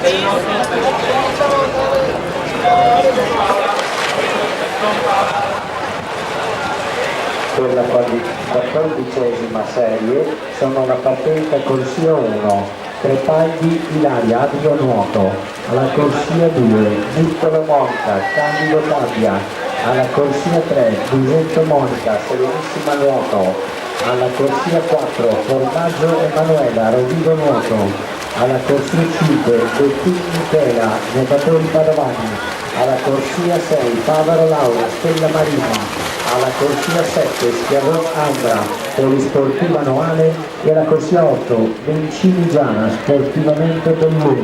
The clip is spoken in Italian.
Per la 14ª serie sono la partenza corsia 1, Crepagli Ilaria Adrio Nuoto, alla corsia 2, Vittoro Monica, Candido Tabbia, alla corsia 3, Busetto Monica, Serenissima Nuoto, alla corsia 4, Formaggio Emanuela, Rovigo Nuoto, alla corsia 5, Bettini Michela, Nuotatori Padovani, alla corsia 6, Favaro Laura, Stella Marina, alla corsia 7, Schiavon Ambra, Polisportiva Noale e alla corsia 8, Bencini Giana, Sportivamente Belluni.